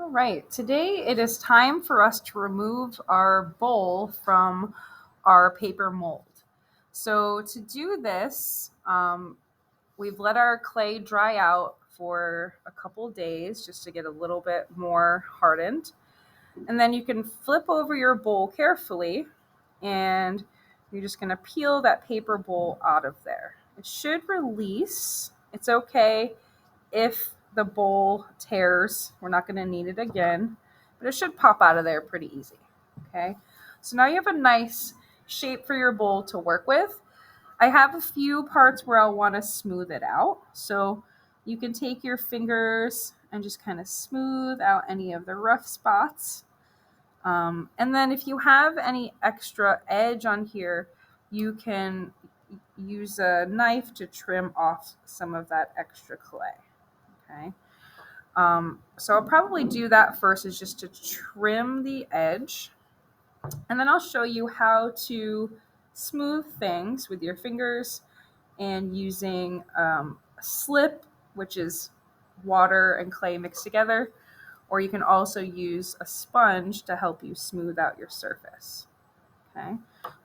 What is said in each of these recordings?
All right, today it is time for us to remove our bowl from our paper mold. So to do this, we've let our clay dry out for a couple days just to get a little bit more hardened. And then you can flip over your bowl carefully and you're just going to peel that paper bowl out of there. It should release. It's okay if the bowl tears. We're not going to need it again, but it should pop out of there pretty easy. Okay, so now you have a nice shape for your bowl to work with. I have a few parts where I'll want to smooth it out. So you can take your fingers and just kind of smooth out any of the rough spots. And then if you have any extra edge on here, you can use a knife to trim off some of that extra clay. Okay. So I'll probably do that first, is just to trim the edge. And then I'll show you how to smooth things with your fingers and using a slip, which is water and clay mixed together, or you can also use a sponge to help you smooth out your surface. Okay.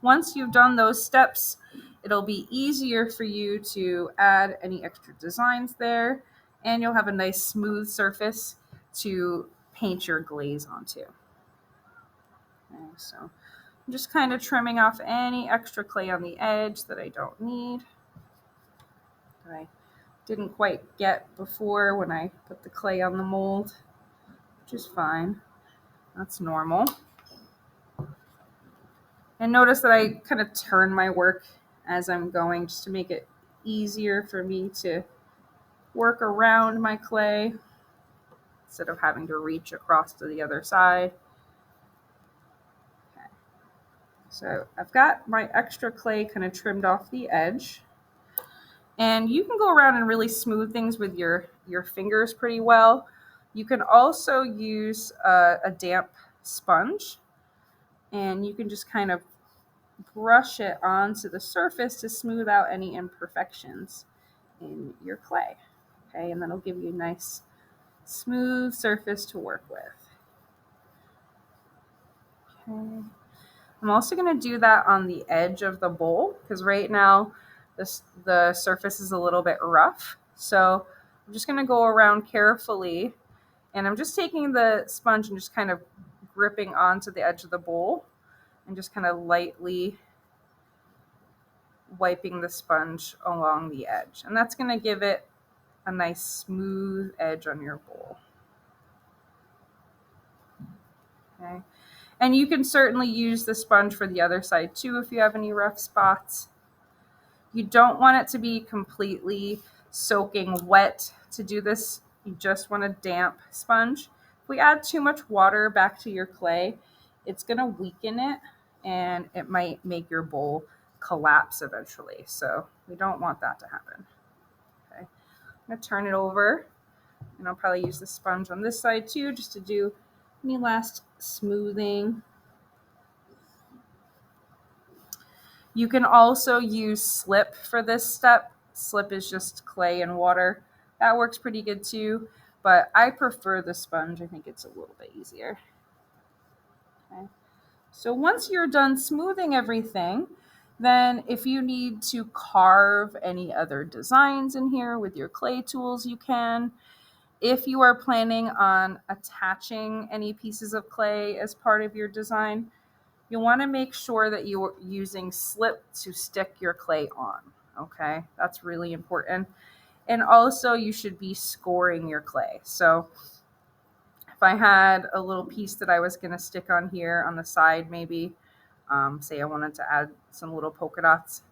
Once you've done those steps, it'll be easier for you to add any extra designs there, and you'll have a nice smooth surface to paint your glaze onto. Okay, so I'm just kind of trimming off any extra clay on the edge that I don't need, that I didn't quite get before when I put the clay on the mold, which is fine. That's normal. And notice that I kind of turn my work as I'm going just to make it easier for me to work around my clay instead of having to reach across to the other side. Okay. So I've got my extra clay kind of trimmed off the edge. And you can go around and really smooth things with your fingers pretty well. You can also use a damp sponge, and you can just kind of brush it onto the surface to smooth out any imperfections in your clay. Okay, and that'll give you a nice smooth surface to work with. Okay. I'm also going to do that on the edge of the bowl because right now the surface is a little bit rough. So I'm just going to go around carefully, and I'm just taking the sponge and just kind of gripping onto the edge of the bowl and just kind of lightly wiping the sponge along the edge. And that's going to give it a nice smooth edge on your bowl. Okay. And you can certainly use the sponge for the other side too if you have any rough spots. You don't want it to be completely soaking wet to do this. You just want a damp sponge. If we add too much water back to your clay, it's going to weaken it and it might make your bowl collapse eventually. So we don't want that to happen. Okay. I'm going to turn it over, and I'll probably use the sponge on this side too just to do any last smoothing. You can also use slip for this step. Slip is just clay and water. That works pretty good too, but I prefer the sponge. I think it's a little bit easier. Okay. So once you're done smoothing everything, then if you need to carve any other designs in here with your clay tools, you can. If you are planning on attaching any pieces of clay as part of your design, you'll want to make sure that you're using slip to stick your clay on. Okay, that's really important. And also, you should be scoring your clay. So, if I had a little piece that I was going to stick on here on the side, maybe, say I wanted to add some little polka dots,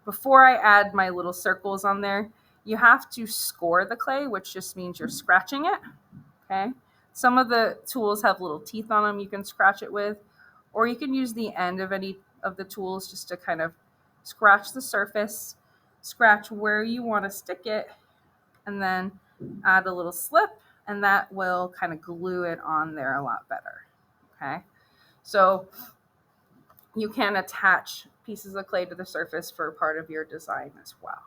before I add my little circles on there, you have to score the clay, which just means you're scratching it. Okay. Some of the tools have little teeth on them you can scratch it with, or you can use the end of any of the tools just to kind of scratch the surface, scratch where you want to stick it, and then add a little slip, and that will kind of glue it on there a lot better. Okay. So you can attach pieces of clay to the surface for part of your design as well.